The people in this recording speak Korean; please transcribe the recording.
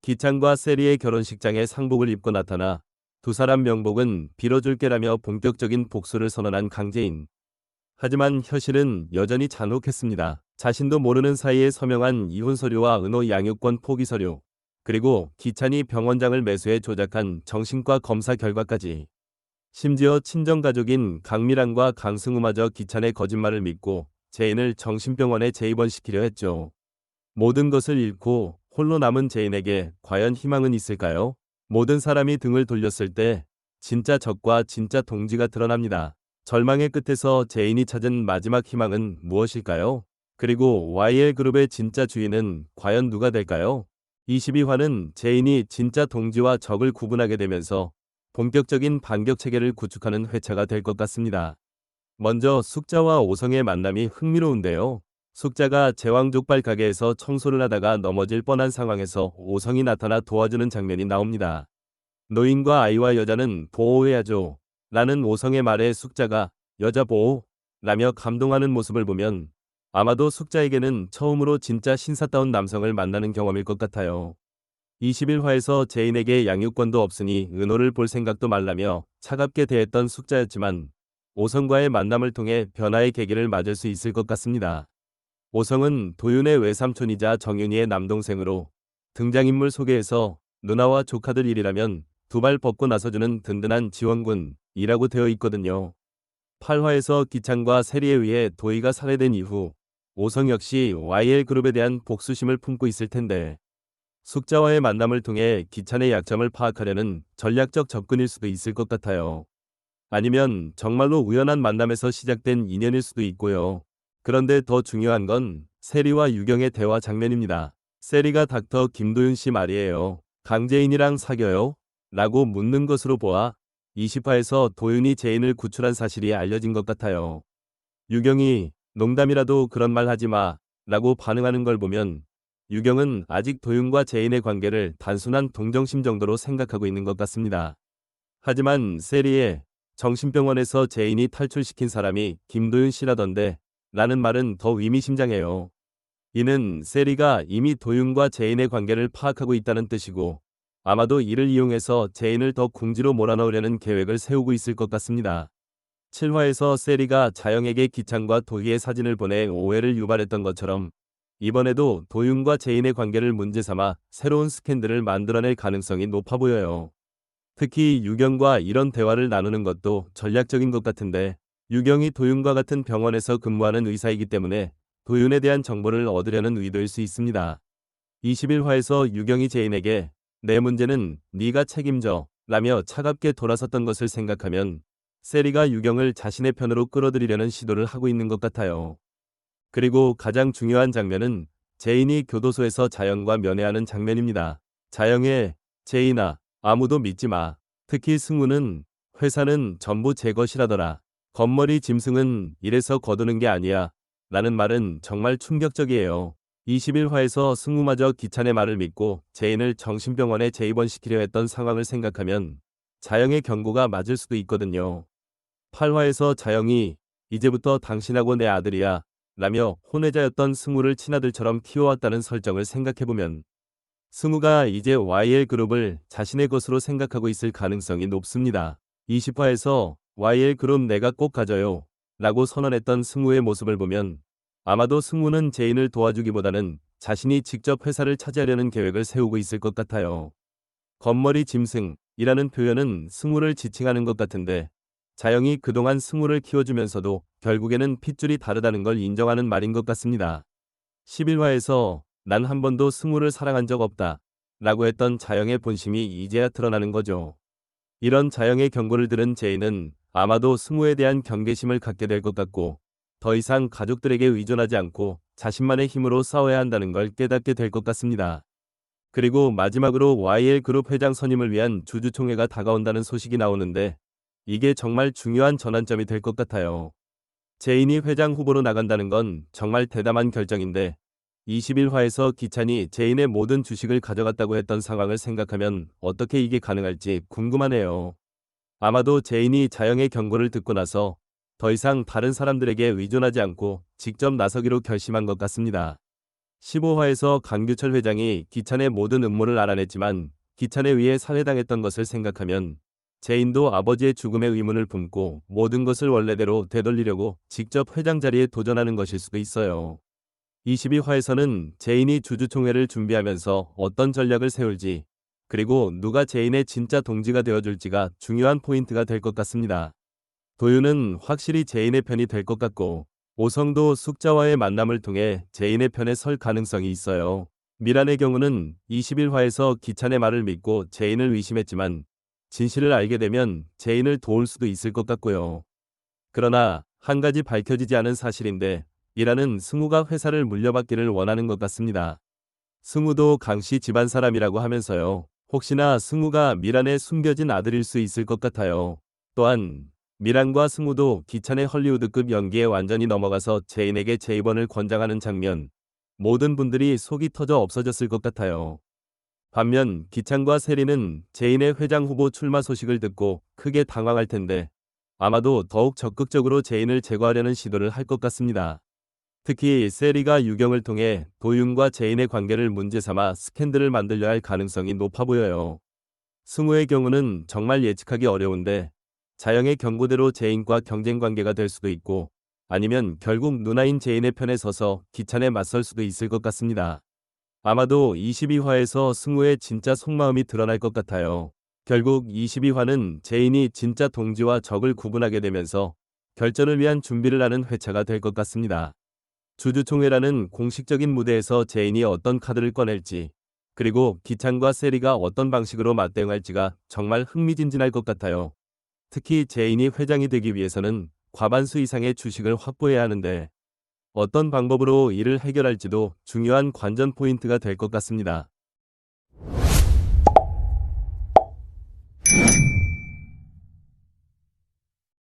기찬과 세리의 결혼식장에 상복을 입고 나타나 두 사람 명복은 빌어줄게라며 본격적인 복수를 선언한 강재인. 하지만 현실은 여전히 잔혹했습니다. 자신도 모르는 사이에 서명한 이혼 서류와 은호 양육권 포기 서류, 그리고 기찬이 병원장을 매수해 조작한 정신과 검사 결과까지. 심지어 친정가족인 강미란과 강승우마저 기찬의 거짓말을 믿고 재인을 정신병원에 재입원시키려 했죠. 모든 것을 잃고 홀로 남은 재인에게 과연 희망은 있을까요? 모든 사람이 등을 돌렸을 때 진짜 적과 진짜 동지가 드러납니다. 절망의 끝에서 재인이 찾은 마지막 희망은 무엇일까요? 그리고 YL그룹의 진짜 주인은 과연 누가 될까요? 22화는 재인이 진짜 동지와 적을 구분하게 되면서 본격적인 반격 체계를 구축하는 회차가 될 것 같습니다. 먼저 숙자와 오성의 만남이 흥미로운데요. 숙자가 제왕족발 가게에서 청소를 하다가 넘어질 뻔한 상황에서 오성이 나타나 도와주는 장면이 나옵니다. 노인과 아이와 여자는 보호해야죠. 라는 오성의 말에 숙자가 여자 보호? 라며 감동하는 모습을 보면 아마도 숙자에게는 처음으로 진짜 신사다운 남성을 만나는 경험일 것 같아요. 21화에서 재인에게 양육권도 없으니 은호를 볼 생각도 말라며 차갑게 대했던 숙자였지만 오성과의 만남을 통해 변화의 계기를 맞을 수 있을 것 같습니다. 오성은 도윤의 외삼촌이자 정윤이의 남동생으로 등장인물 소개에서 누나와 조카들 일이라면 두 발 벗고 나서주는 든든한 지원군이라고 되어 있거든요. 8화에서 기찬과 세리에 의해 도희가 살해된 이후 오성 역시 YL그룹에 대한 복수심을 품고 있을 텐데 숙자와의 만남을 통해 기찬의 약점을 파악하려는 전략적 접근일 수도 있을 것 같아요. 아니면 정말로 우연한 만남에서 시작된 인연일 수도 있고요. 그런데 더 중요한 건 세리와 유경의 대화 장면입니다. 세리가 닥터 김도윤 씨 말이에요. 강재인이랑 사겨요? 라고 묻는 것으로 보아 20화에서 도윤이 재인을 구출한 사실이 알려진 것 같아요. 유경이 농담이라도 그런 말 하지 마 라고 반응하는 걸 보면 유경은 아직 도윤과 재인의 관계를 단순한 동정심 정도로 생각하고 있는 것 같습니다. 하지만 세리의 정신병원에서 재인이 탈출시킨 사람이 김도윤 씨라던데 라는 말은 더 의미심장해요. 이는 세리가 이미 도윤과 재인의 관계를 파악하고 있다는 뜻이고 아마도 이를 이용해서 재인을 더 궁지로 몰아넣으려는 계획을 세우고 있을 것 같습니다. 7화에서 세리가 자영에게 기찬과 도희의 사진을 보내 오해를 유발했던 것처럼 이번에도 도윤과 재인의 관계를 문제 삼아 새로운 스캔들을 만들어낼 가능성이 높아 보여요. 특히 유경과 이런 대화를 나누는 것도 전략적인 것 같은데 유경이 도윤과 같은 병원에서 근무하는 의사이기 때문에 도윤에 대한 정보를 얻으려는 의도일 수 있습니다. 21화에서 유경이 재인에게 내 문제는 네가 책임져 라며 차갑게 돌아섰던 것을 생각하면 세리가 유경을 자신의 편으로 끌어들이려는 시도를 하고 있는 것 같아요. 그리고 가장 중요한 장면은 재인이 교도소에서 자영과 면회하는 장면입니다. 자영의 재인아 아무도 믿지 마. 특히 승우는 회사는 전부 제 것이라더라. 겉머리 짐승은 이래서 거두는 게 아니야. 라는 말은 정말 충격적이에요. 21화에서 승우마저 기찬의 말을 믿고 재인을 정신병원에 재입원시키려 했던 상황을 생각하면 자영의 경고가 맞을 수도 있거든요. 8화에서 자영이 이제부터 당신하고 내 아들이야 라며 혼외자였던 승우를 친아들처럼 키워왔다는 설정을 생각해보면 승우가 이제 YL그룹을 자신의 것으로 생각하고 있을 가능성이 높습니다. 20화에서 YL그룹 내가 꼭 가져요 라고 선언했던 승우의 모습을 보면 아마도 승우는 재인을 도와주기보다는 자신이 직접 회사를 차지하려는 계획을 세우고 있을 것 같아요. 겉머리 짐승이라는 표현은 승우를 지칭하는 것 같은데 자영이 그동안 승우를 키워주면서도 결국에는 핏줄이 다르다는 걸 인정하는 말인 것 같습니다. 11화에서 난 한 번도 승우를 사랑한 적 없다 라고 했던 자영의 본심이 이제야 드러나는 거죠. 이런 자영의 경고를 들은 재인은 아마도 승우에 대한 경계심을 갖게 될 것 같고 더 이상 가족들에게 의존하지 않고 자신만의 힘으로 싸워야 한다는 걸 깨닫게 될 것 같습니다. 그리고 마지막으로 YL그룹 회장 선임을 위한 주주총회가 다가온다는 소식이 나오는데 이게 정말 중요한 전환점이 될 것 같아요. 재인이 회장 후보로 나간다는 건 정말 대담한 결정인데 21화에서 기찬이 재인의 모든 주식을 가져갔다고 했던 상황을 생각하면 어떻게 이게 가능할지 궁금하네요. 아마도 재인이 자영의 경고를 듣고 나서 더 이상 다른 사람들에게 의존하지 않고 직접 나서기로 결심한 것 같습니다. 15화에서 강규철 회장이 기찬의 모든 음모를 알아냈지만 기찬에 의해 살해당했던 것을 생각하면 제인도 아버지의 죽음에 의문을 품고 모든 것을 원래대로 되돌리려고 직접 회장 자리에 도전하는 것일 수도 있어요. 22화에서는 제인이 주주총회를 준비하면서 어떤 전략을 세울지, 그리고 누가 제인의 진짜 동지가 되어줄지가 중요한 포인트가 될 것 같습니다. 도윤은 확실히 제인의 편이 될 것 같고, 오성도 숙자와의 만남을 통해 제인의 편에 설 가능성이 있어요. 미란의 경우는 21화에서 기찬의 말을 믿고 제인을 의심했지만 진실을 알게 되면 제인을 도울 수도 있을 것 같고요. 그러나 한 가지 밝혀지지 않은 사실인데, 미란은 승우가 회사를 물려받기를 원하는 것 같습니다. 승우도 강씨 집안 사람이라고 하면서요. 혹시나 승우가 미란의 숨겨진 아들일 수 있을 것 같아요. 또한 미란과 승우도 기찬의 헐리우드급 연기에 완전히 넘어가서 제인에게 재입원을 권장하는 장면, 모든 분들이 속이 터져 없어졌을 것 같아요. 반면 기찬과 세리는 제인의 회장 후보 출마 소식을 듣고 크게 당황할 텐데 아마도 더욱 적극적으로 제인을 제거하려는 시도를 할 것 같습니다. 특히 세리가 유경을 통해 도윤과 제인의 관계를 문제 삼아 스캔들을 만들려 할 가능성이 높아 보여요. 승우의 경우는 정말 예측하기 어려운데 자영의 경고대로 제인과 경쟁 관계가 될 수도 있고, 아니면 결국 누나인 제인의 편에 서서 기찬에 맞설 수도 있을 것 같습니다. 아마도 22화에서 승우의 진짜 속마음이 드러날 것 같아요. 결국 22화는 제인이 진짜 동지와 적을 구분하게 되면서 결전을 위한 준비를 하는 회차가 될 것 같습니다. 주주총회라는 공식적인 무대에서 제인이 어떤 카드를 꺼낼지, 그리고 기찬과 세리가 어떤 방식으로 맞대응할지가 정말 흥미진진할 것 같아요. 특히 제인이 회장이 되기 위해서는 과반수 이상의 주식을 확보해야 하는데 어떤 방법으로 이를 해결할지도 중요한 관전 포인트가 될 것 같습니다.